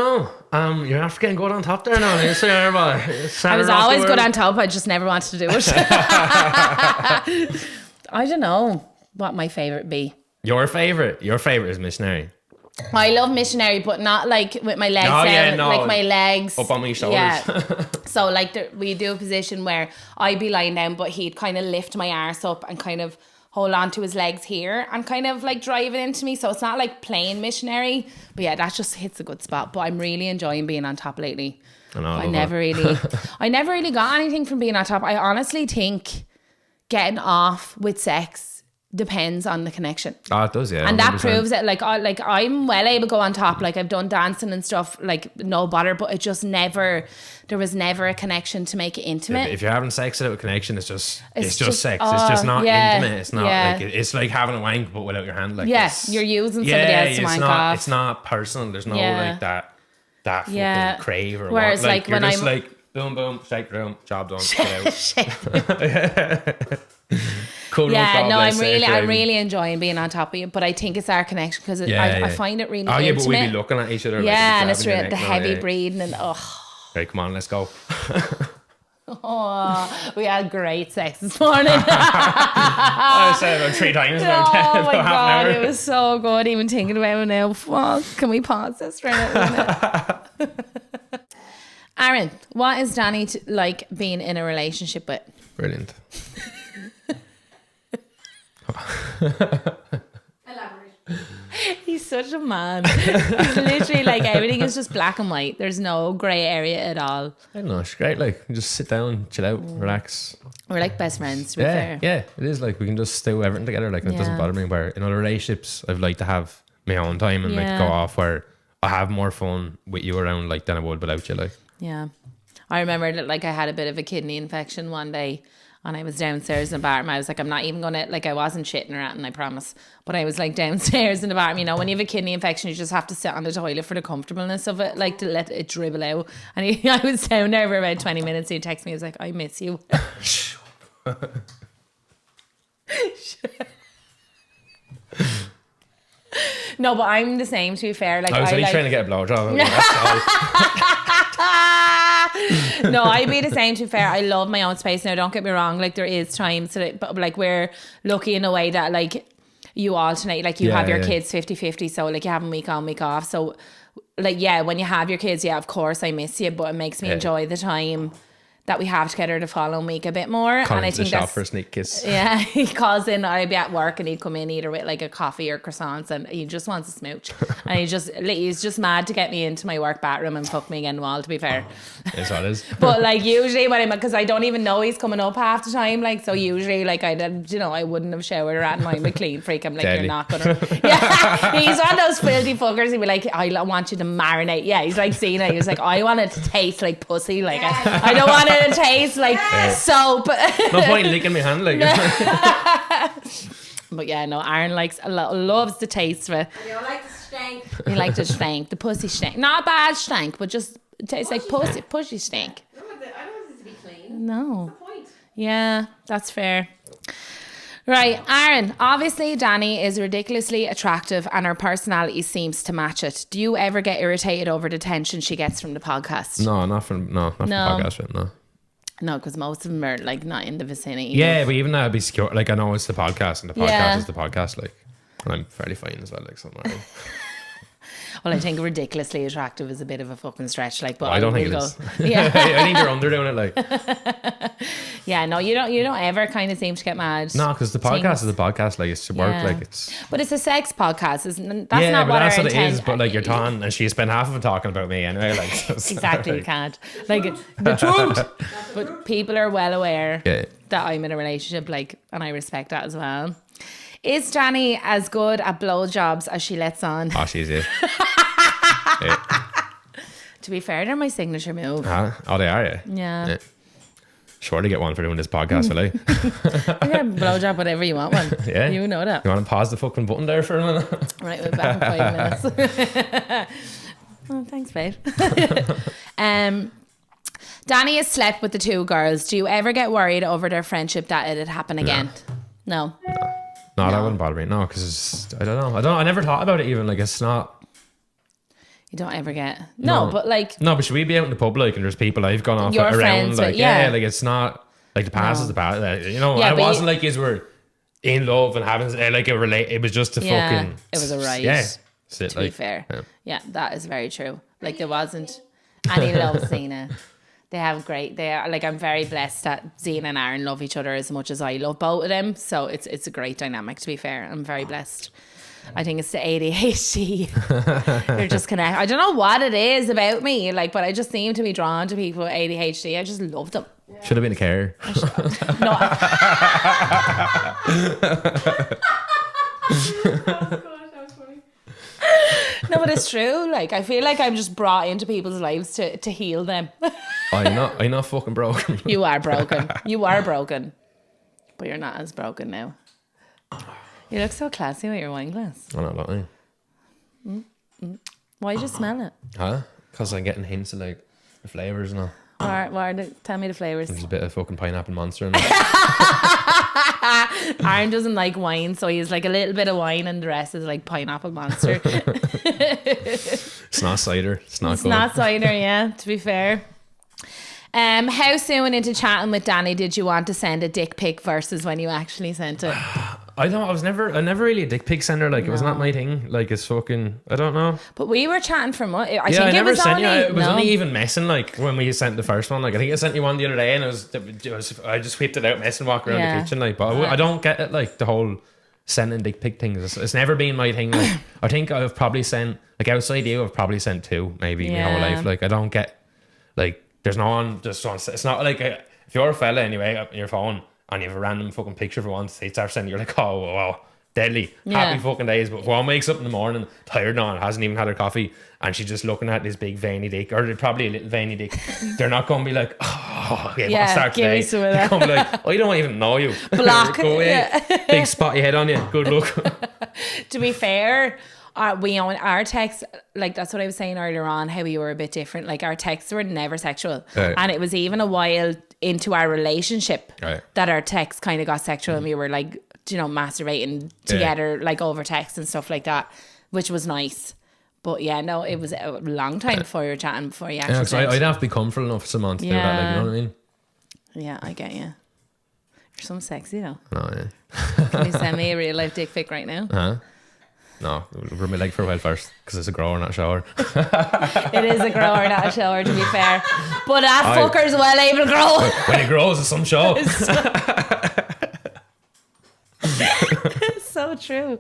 know. You're after getting good on top there now. I was always good on top. I just never wanted to do it. I don't know what my favourite be. Your favourite is missionary. I love missionary, but not like with my legs down, like my legs up on my shoulders. Yeah. So like we do a position where I'd be lying down, but he'd kind of lift my arse up and kind of hold on to his legs here and kind of like drive it into me. So it's not like plain missionary, but yeah, that just hits a good spot. But I'm really enjoying being on top lately. I never really got anything from being on top. I honestly think getting off with sex depends on the connection. Oh, it does, yeah. And 100%. that proves it. Like I'm well able to go on top. Like I've done dancing and stuff, like no bother, but it just never, there was never a connection to make it intimate. If you're having sex without a connection, it's just sex. It's just not intimate. It's not like, it's like having a wank but without your hand. Like you're using somebody else to wank off. It's not personal. There's no like that fucking crave or whereas what. like you're when just I'm like boom boom, shake the room, job done, get out. Cool. I'm really enjoying being on top of you, but I think it's our connection because I find it really intimate. Yeah, but we'd be looking at each other. Yeah, and it's the heavy breathing and Right, come on, let's go. Oh, we had great sex this morning. I said about 3 times. Oh my God, it was so good. Even thinking about it now. Fuck, can we pause this for a minute? Aaron, what is Danny like being in a relationship with? Brilliant. elaborate. He's such a man. He's literally like everything is just black and white. There's no grey area at all. I don't know. It's great. Like, just sit down, chill out, relax. We're like best friends, to be fair. Yeah, it is. Like, we can just do everything together. Like, it doesn't bother me. Where in other relationships, I've like to have my own time and like go off where I have more fun with you around like than I would without you. Like, yeah. I remember that like I had a bit of a kidney infection one day. And I was downstairs in the bathroom. I was like, I'm not even gonna, like, I wasn't shitting or anything, I promise. But I was like downstairs in the bathroom. You know, when you have a kidney infection, you just have to sit on the toilet for the comfortableness of it, like to let it dribble out. And I was down there for about 20 minutes. He texted me, he was like, I miss you. No, but I'm the same, to be fair. Like, I was only like, trying to get a blowjob. No, I'd be the same, to be fair. I love my own space now, don't get me wrong. Like, there is times that, but like, we're lucky in a way that like you alternate, like you have your kids 50-50, so like you have them week on, week off. So like, yeah, when you have your kids, of course I miss you, but it makes me enjoy the time that we have together the following week a bit more. And I think that's for a sneak kiss. Yeah, he calls in, I'd be at work and he'd come in either with like a coffee or croissants and he just wants a smooch. And he's just mad to get me into my work bathroom and fuck me again the wall, to be fair. That's what it is. But like usually when because I don't even know he's coming up half the time, like, so usually like I wouldn't have showered or anything. I'm a clean freak. I'm like, Deadly. You're not gonna. Yeah, he's one of those filthy fuckers. He'd be like, I want you to marinate. Yeah, he's like seeing it. He was like, I want it to taste like pussy. Like I don't want it to taste like soap. No point in licking my hand like. But yeah, no, Aaron loves the taste of it. You don't like the stank. He likes the stank, the pussy stank. Not a bad stank, but just it tastes like pussy stank. I don't want it to be clean. No. What's the point? Yeah, that's fair. Right, Aaron, obviously Danni is ridiculously attractive and her personality seems to match it. Do you ever get irritated over the attention she gets from the podcast? No, not from podcast, no. No, because most of them are like not in the vicinity. Yeah, but even that would be secure. Like, I know it's the podcast and the podcast is the podcast, like, and I'm fairly fine as well, like, something like that. Well, I think ridiculously attractive is a bit of a fucking stretch. Like, but I don't think it will is. Yeah, I think you're underdoing it. Like, yeah. No, you don't ever kind of seem to get mad. no, because the podcast is a podcast. Like, it's to work. Yeah. Like, it's But it's a sex podcast. Isn't that's yeah, not but what that's our what it intent is. But like, you're talking, and she spent half of it talking about me anyway. Like, so it's exactly, you like, can't. Like the truth. But people are well aware Yeah. that I'm in a relationship, like, and I respect that as well. Is Danni as good at blowjobs as she lets on? Oh, she's it. Yeah. To be fair, they're my signature move. Huh? Oh, they are, yeah. Yeah. Sure to get one for doing this podcast, will I? You can blowjob whatever you want one. Yeah. You know that. You want to pause the fucking button there for a minute? Right, we're back in 5 minutes. Oh, thanks, babe. Danni has slept with the two girls. Do you ever get worried over their friendship that it'd happen again? No. No, that wouldn't bother me. No, because I don't know. I never thought about it even. Like, it's not. You don't ever get... No, but like... No, but should we be out in the public and there's people I've gone off Your around? friends Like, with- yeah. like, it's not. Like, the past is the past. Like, you know, Yeah, it but wasn't like you were in love and having like a relate. It was just a Yeah, fucking. it was a ride. Yeah. To be fair. Yeah, that is very true. Like, there wasn't any love, Zena. They have they are, like, I'm very blessed that Zena and Aaron love each other as much as I love both of them. So it's a great dynamic, to be fair. I'm very blessed. I think it's the ADHD. You're just connect. I don't know what it is about me, like, but I just seem to be drawn to people with ADHD. I just love them. Should have been a carer. No, no, but it's true. Like, I feel like I'm just brought into people's lives to heal them. I'm not fucking broken. You are broken. You are broken. But you're not as broken now. You look so classy with your wine glass. I don't know. Why did you smell it? Huh? Because I'm getting hints of like the flavours and all. Tell me the flavours. There's a bit of fucking pineapple monster in it. Aaron doesn't like wine, so he's like a little bit of wine and the rest is like pineapple monster. It's not cider. It's not It's good. not cider, yeah, to be fair. How soon into chatting with Danni did you want to send a dick pic versus when you actually sent it? I never really a dick pic sender. Like, it was not my thing. Like, it's fucking, I don't know. But we were chatting for months. I I think it never was sent only... you. It was no. only even messing, like, when we sent the first one. Like, I think I sent you one the other day and it was I just whipped it out, messing, walking around Yeah. the kitchen. Like, but I don't get it, like, the whole sending dick pic thing. It's never been my thing. Like, I think I've probably sent, like, outside you, I've probably sent 2, maybe, my whole Yeah. life. Like, I don't get, like, there's no one just on, it's not like, if you're a fella anyway, up on your phone, and you have a random fucking picture for once, they start sending, you're like, oh, wow. Deadly. Yeah. Happy fucking days. But one wakes up in the morning, tired now, and hasn't even had her coffee, and she's just looking at this big veiny dick, or probably a little veiny dick. They're not going to be like, oh, okay, Yeah, I'll start give today. me some of They're that. going to be like, I don't even know you. Block. Go away. Yeah. Big spotty head on you. Good luck. To be fair, we own our texts, like that's what I was saying earlier on, how we were a bit different. Like, our texts were never sexual. Right. And it was even a while into our relationship Right. that our texts kind of got sexual and we were like, you know, masturbating together, like over text and stuff like that, which was nice. But yeah, no, it was a long time before you were chatting, before you actually Yeah, 'cause sent. I'd have to be comfortable enough for someone to do that. Like, you know what I mean? Yeah, I get you. You're so sexy though. No, yeah. Can you send me a real life dick pic right now? Huh? No, we'll rub my leg for a while first, because it's a grower, not a shower. It is a grower, not a shower, to be fair. But that fucker's well able to grow. When it grows, it's some show. So true.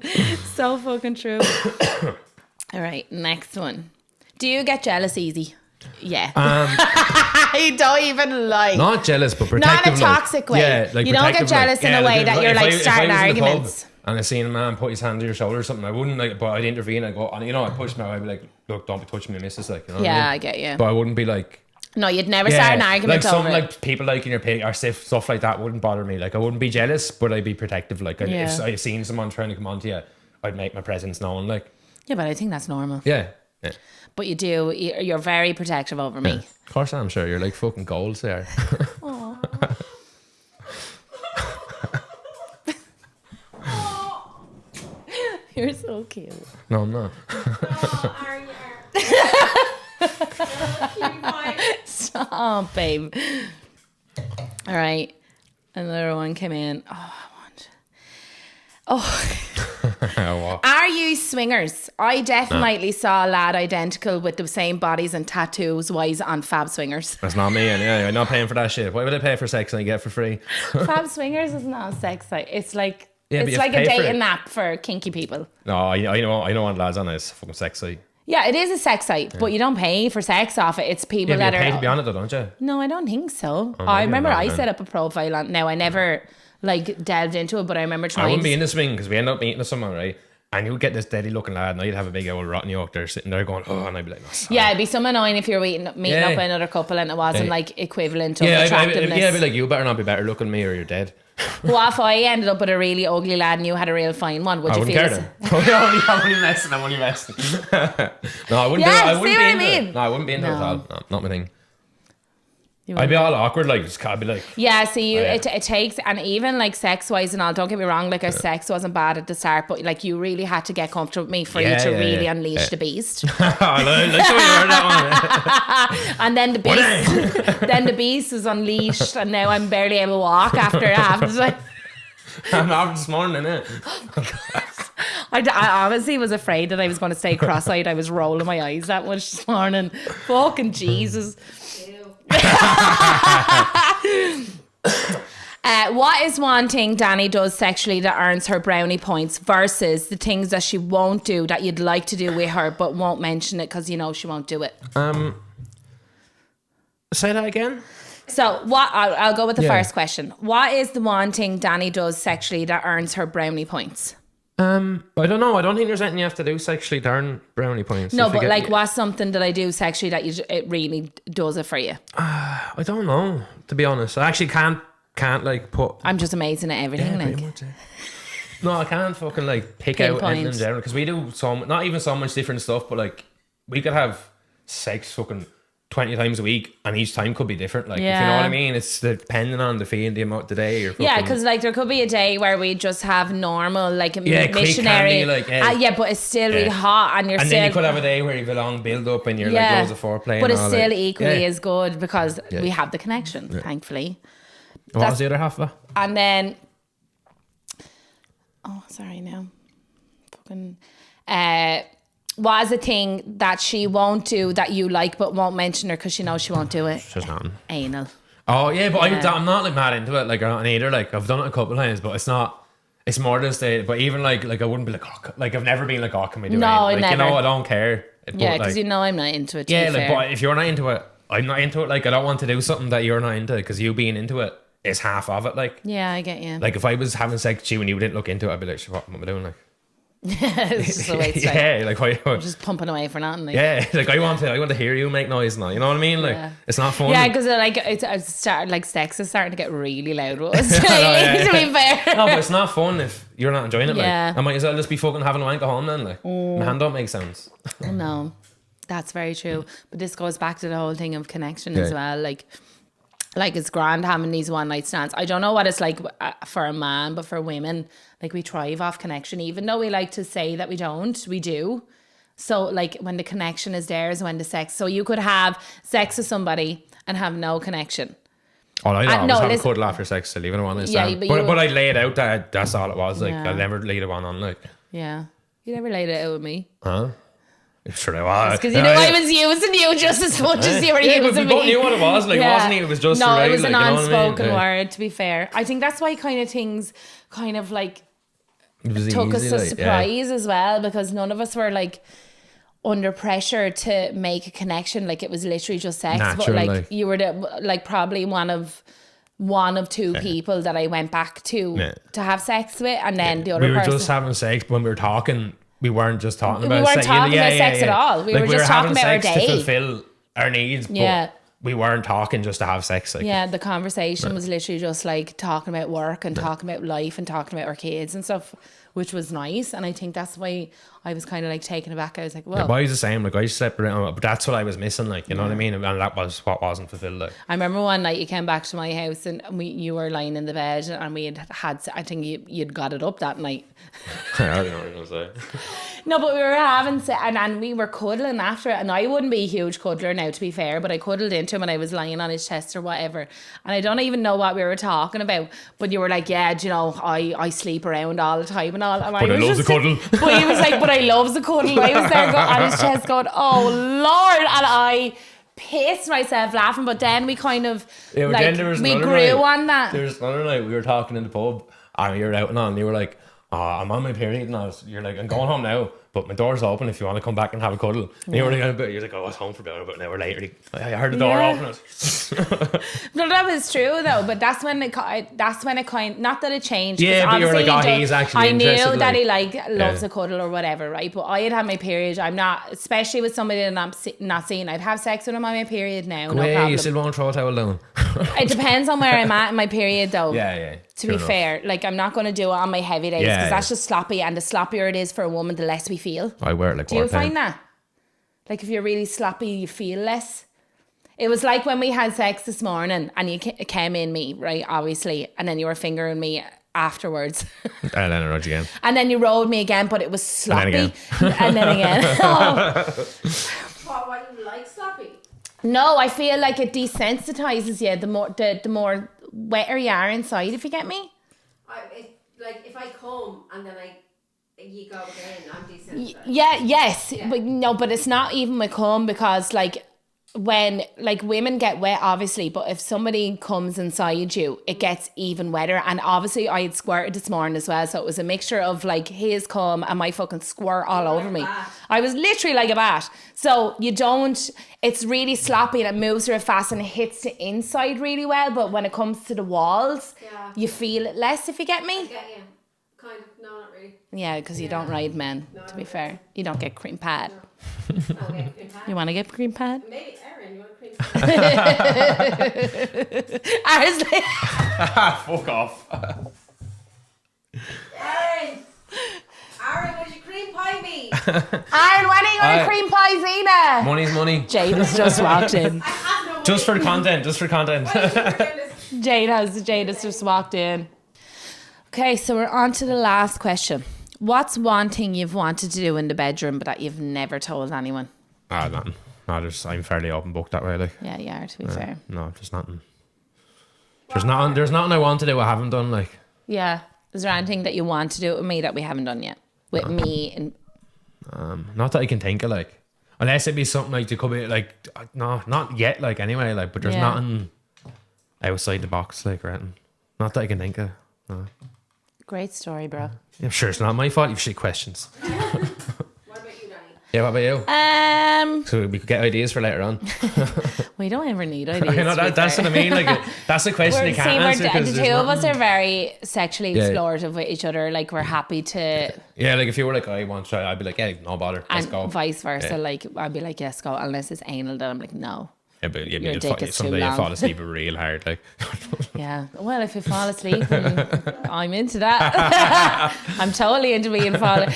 So fucking true. All right, next one. Do you get jealous easy? Yeah. You don't even like. Not jealous, but Not protective. in a toxic way. Yeah, like You don't get protective, jealous in a way that you're, if like, if starting was in the pub arguments. and I seen a man put his hand on your shoulder or something, I wouldn't like, but I'd intervene and go, and you know, I'd push him out. I'd be like, look, don't be touching me, missus. Like, you know what Yeah, I mean? I get you. But I wouldn't be like, No, you'd never start an argument like over it. like people liking your pig or stuff like that wouldn't bother me. Like, I wouldn't be jealous, but I'd be protective. Like, Yeah. if I've seen someone trying to come onto you, I'd make my presence known. Like, Yeah, but I think that's normal. yeah. But you're very protective over me. Of course, I'm sure you're like fucking gold there. You're so cute. No, I'm not. Stop, babe. All right. Another one came in. Oh, I want. Oh. What? Are you swingers? I definitely saw a lad identical with the same bodies and tattoos wise on Fab Swingers. That's not me, and I'm not paying for that shit. Why would I pay for sex and I get it for free? Fab Swingers is not a sex site. It's like Yeah, but it's you have like to a pay for dating it. app for kinky people. No, I know what lads on it. It's a fucking sex site. Yeah, it is a sex site, but you don't pay for sex off it. It's people Yeah, but that you pay are. to be on it, though, don't you? No, I don't think so. Oh, I maybe remember I'm wrong I then. set up a profile on. Now I never like delved into it, but I remember I trying. wouldn't be in the swing because we end up meeting with someone, right? And you'd get this deadly looking lad, and I'd have a big old rotten yolk there sitting there going, oh, and I'd be like, no, sorry. Yeah, it'd be some annoying if you're meeting Yeah. up with another couple and it wasn't Yeah. like equivalent of Yeah, attractiveness. I'd be like, you better not be better looking than me or you're dead. What if I ended up with a really ugly lad and you had a real fine one? Would I you wouldn't feel care this? then. I'm only messing. No, I wouldn't Yeah, do it. I see wouldn't what be I into mean? it. No, I wouldn't be into it at No. all. No, not my thing. You I'd be wouldn't. all awkward, like, I'd be like, Yeah, so you Oh, yeah. it takes, and even like sex wise and all, don't get me wrong, like our sex wasn't bad at the start, but like you really had to get comfortable with me for you Yeah, to yeah, really yeah. unleash Yeah. the beast. I like the way you heard that And then the beast then the beast was unleashed and now I'm barely able to walk after it happened. Like, one. I'm off this morning, innit? I honestly was afraid that I was going to stay cross-eyed. I was rolling my eyes that much this morning. Fucking Jesus. What is one thing Danni does sexually that earns her brownie points versus the things that she won't do that you'd like to do with her but won't mention it because you know she won't do it? Say that again? So what? I'll go with the Yeah. first question. What is the one thing Danni does sexually that earns her brownie points? I don't know. I don't think there's anything you have to do sexually to earn brownie points. No, If you but get- like, what's something that I do sexually that it really does it for you? I don't know, to be honest. I actually can't like put... I'm just amazing at everything. pretty Like, much, yeah. No, I can't fucking like pick out anything in Pinpoint. general because we do not even so much different stuff, but like we could have sex fucking 20 times a week and each time could be different. Like, if you know Yeah. what I mean? It's depending on the feeling, the amount of the day. Or yeah, fucking- because like there could be a day where we just have normal like quick missionary, candy, like, yeah. yeah, but it's still really Yeah. hot and you're and still. then you could have a day where you've a long build up and you're like loads of foreplay. but and it's all, still like, equally yeah. as good because Yeah. we have the connection, thankfully. What was the other half of that? And then, oh, sorry, now, fucking, what is a thing that she won't do that you like but won't mention her because she knows she won't do it? Just nothing. Anal. Oh yeah, but Yeah. I'm not like mad into it. Like, I'm not either. Like, I've done it a couple of times, but it's not. It's more than state. But even like I wouldn't be like, oh, like I've never been like, oh, can we do it? No, Like, you never. know, I don't care. Yeah, But, because like, you know I'm not into it. To yeah, be like, fair. but if you're not into it, I'm not into it. Like, I don't want to do something that you're not into because you being into it is half of it. Like, Yeah, I get you. like if I was having sex with you and you didn't look into it, I'd be like, what am I doing? Like, It's just a waste of time. yeah, like why? Just pumping away for nothing. Like. Yeah, like I want to hear you make noise now. You know what I mean? Like, Yeah. it's not fun. Yeah, because like it's started like sex is starting to get really loud with us. yeah. To be fair. No, but it's not fun if you're not enjoying it. Yeah. Like, I might as well just be fucking having a wank at home then. Like, my hand don't make sounds. No, that's very true. But this goes back to the whole thing of connection as Yeah. well. Like it's grand having these one night stands. I don't know what it's like for a man, but for women, like we thrive off connection. Even though we like to say that we don't, we do. So like when the connection is there is when the sex. So you could have sex with somebody and have no connection. Oh, I always no, have a listen- cuddle after sex to leave it on. Yeah, but but you- I lay it out that that's all it was. Like, Yeah. I never laid it on. Like, Yeah. You never laid it out with me. huh? Sure, I was. Because you know I was using you just as much as you were Yeah, but we using both me. knew what it was. Like, Yeah. wasn't it? It was just no, right, it was like, an you know what I mean? unspoken Yeah. word. To be fair, I think that's why kind of things kind of like It was took us easy, to like, surprise as well because none of us were like under pressure to make a connection. Like it was literally just sex, but Natural, like like. you were like probably one of two people that I went back to Yeah. to have sex with, and then the Yeah. other We were person. just having sex, but when we were talking, we weren't just talking We about weren't sex. talking about sex at all. We Like, were just talking having about our sex day. to fulfill our needs, but Yeah. we weren't talking just to have sex. Like, Yeah, the conversation was literally just like talking about work and talking about life and talking about our kids and stuff, which was nice. And I think that's why I was kind of like taken aback. I was like, well, but I was the same. Like, I slept around, but that's what I was missing. Like, you know what I mean? And that was what wasn't fulfilled. Like, I remember one night you came back to my house and you were lying in the bed and we had I think you'd got it up that night. I don't know what I was gonna say. No, but we were having and we were cuddling after it, and I wouldn't be a huge cuddler now, to be fair, but I cuddled into him and I was lying on his chest or whatever, and I don't even know what we were talking about, but you were like, yeah, do you know, I sleep around all the time and all, and But I love the cuddle. But he was like, but I love the cuddle. I was there on his chest going, oh Lord, and I pissed myself laughing, but then we kind of like we grew on that. There was another night we were talking in the pub and you were out and on and you were like, I'm on my period and you're like, I'm going home now, but my door's open if you want to come back and have a cuddle. And you were like, you're like, I was home for about an hour later. I heard the door open. No, that was true though, but that's when it kind, not that it changed. Yeah, but you were like, he's actually I interested. knew that he loves a cuddle or whatever, right? But I had my period. I'm not, especially with somebody that I'm not seeing, I'd have sex with him on my period now. No problem. You still won't throw a towel down. It depends on where I'm at in my period though. Yeah. To be fair, like I'm not going to do it on my heavy days because that's just sloppy, and the sloppier it is for a woman, the less we feel. I wear it like. Do you find that? Like if you're really sloppy, you feel less. It was like when we had sex this morning and you came in me, right, obviously, and then you were fingering me afterwards. And then I rode you again. And then you rode me again, but it was sloppy. And then again. Why you like sloppy? No, I feel like it desensitizes you the more wetter you are inside, if you get me. Like if I come and then you go again, I'm desensitized. Yes. But no, but it's not even with cum, because like when like women get wet obviously, but if somebody comes inside you, it gets even wetter. And obviously I had squirted this morning as well, so it was a mixture of like his cum and my fucking squirt all over me. I was literally like a bat. So it's really sloppy and it moves real fast and it hits the inside really well, but when it comes to the walls, you feel it less, if you get me. I get you. Kind of. No, not really. Yeah, because you don't ride men, to be fair. You don't get cream pad. No. I'll get cream pad. You want to get cream pad? Maybe Erin, you want a cream pad? Aaron's like, Fuck off. Aaron, would you cream pie me? Aaron, when are you going to cream pie Zena? Money's money. Jade has just walked in. Just for content. Jade has just walked in. Okay, so we're on to the last question. What's one thing you've wanted to do in the bedroom but that you've never told anyone? Nothing. No, I'm fairly open book that way. Like. Yeah, you are, to be fair. No, just nothing. There's nothing I want to do I haven't done. Like. Yeah. Is there anything that you want to do with me that we haven't done yet? With me and... Not that I can think of, like. Unless it be something like, you could be like, no, not yet, like, anyway, like, but there's nothing outside the box, like, or anything. Not that I can think of. No. Great story, bro. I'm sure it's not my fault. You've shit questions. What about you, Danny? Yeah, what about you? So we could get ideas for later on. We don't ever need ideas. I know, that's what I mean. Like, that's a question you can't answer. The two of us are very sexually explorative with each other. Like, we're happy to... Yeah, like, if you were like, I want to try, I'd be like, hey, no bother, let's go. And vice versa. Like, I'd be like, yes, go. Unless it's anal, then I'm like, no. Yeah, but Your dick is too someday you long. fall asleep real hard, like. Yeah. Well, if you fall asleep, I'm into that. I'm totally into being falling.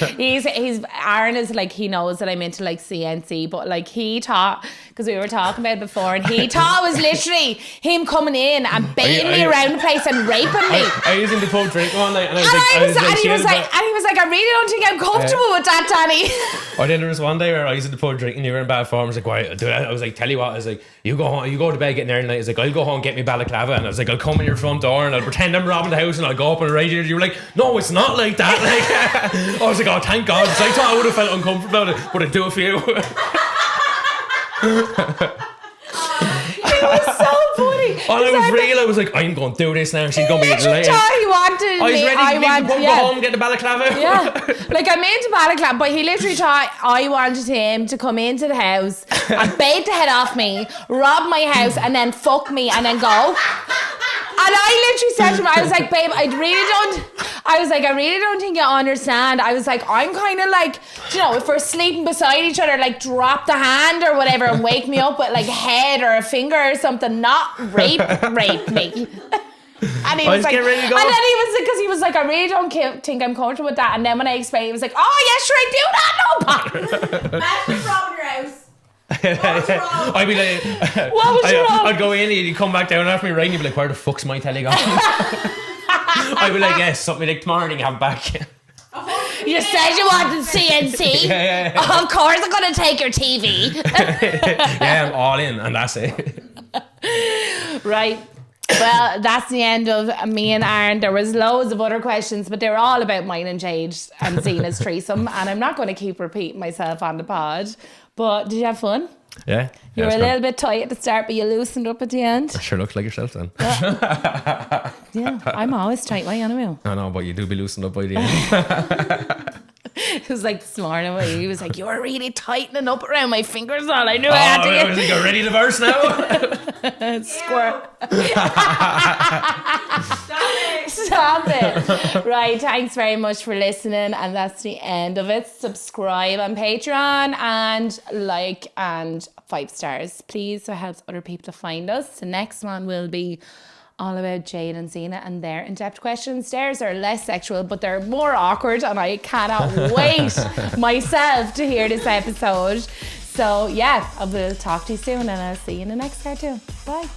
Aaron is like, he knows that I'm into like CNC, but like he thought, because we were talking about it before, and he thought it was literally him coming in and baiting me around the place and raping me. I was in the pub drinking one night, and he was like, I really don't think I'm comfortable with that, Danny. Or then there was one day where I was in the pub drinking, you were in bad form. I was like, why? I was like, tell you what, I was like, you go home, you go to bed getting early night. I was like, I'll go home and get me balaclava, and I was like, I'll come in your front door and I'll pretend I'm robbing the house and I'll go up and ride you. You were like, no, it's not like that. Like, I was like, oh, thank God. So I thought I would have felt uncomfortable about it, but I'd do it for you. It was so funny. And I was real. I was like, I'm going to do this now. She's going to be delighted. He wanted I was me. ready to go home and get the balaclava. Yeah. Like, I'm into balaclava, but he literally thought I wanted him to come into the house and bait the head off me, rob my house, and then fuck me and then go. And I literally said to him, I was like, babe, I really don't think you understand. I was like, I'm kind of like, you know, if we're sleeping beside each other, like drop the hand or whatever and wake me up with like a head or a finger or something, not rape me. And he was like, and then he was like, I really don't think I'm comfortable with that. And then when I explained, he was like, oh yeah, sure, I do that, no problem. Imagine robbing your house. I'd be like, what was wrong? I'd go in and he'd come back down after me right, and he'd be like, where the fuck's my telly gone? I'd be like, yes, something like tomorrow and you can have it back. You said you wanted CNC. Yeah. Of course I'm going to take your TV. Yeah, I'm all in, and that's it. Right. Well, that's the end of me and Aaron. There was loads of other questions, but they were all about mine and Jade and Zena's threesome. And I'm not going to keep repeating myself on the pod. But did you have fun? Yeah. You were a little bit tight at the start, but you loosened up at the end. Sure looks like yourself then. Yeah, I'm always tight. Why, animal? I know, but you do be loosened up by the end. It was like this morning when he was like, you were really tightening up around my fingers. All I knew I had to I get was like, you're ready to verse now? squirt. Stop it. Right, thanks very much for listening, and that's the end of it. Subscribe on Patreon and like and 5 stars, please, so it helps other people to find us. The next one will be all about Jade and Zena and their in-depth questions. Theirs are less sexual, but they're more awkward, and I cannot wait myself to hear this episode. So yeah, I will talk to you soon, and I'll see you in the next cartoon. Bye.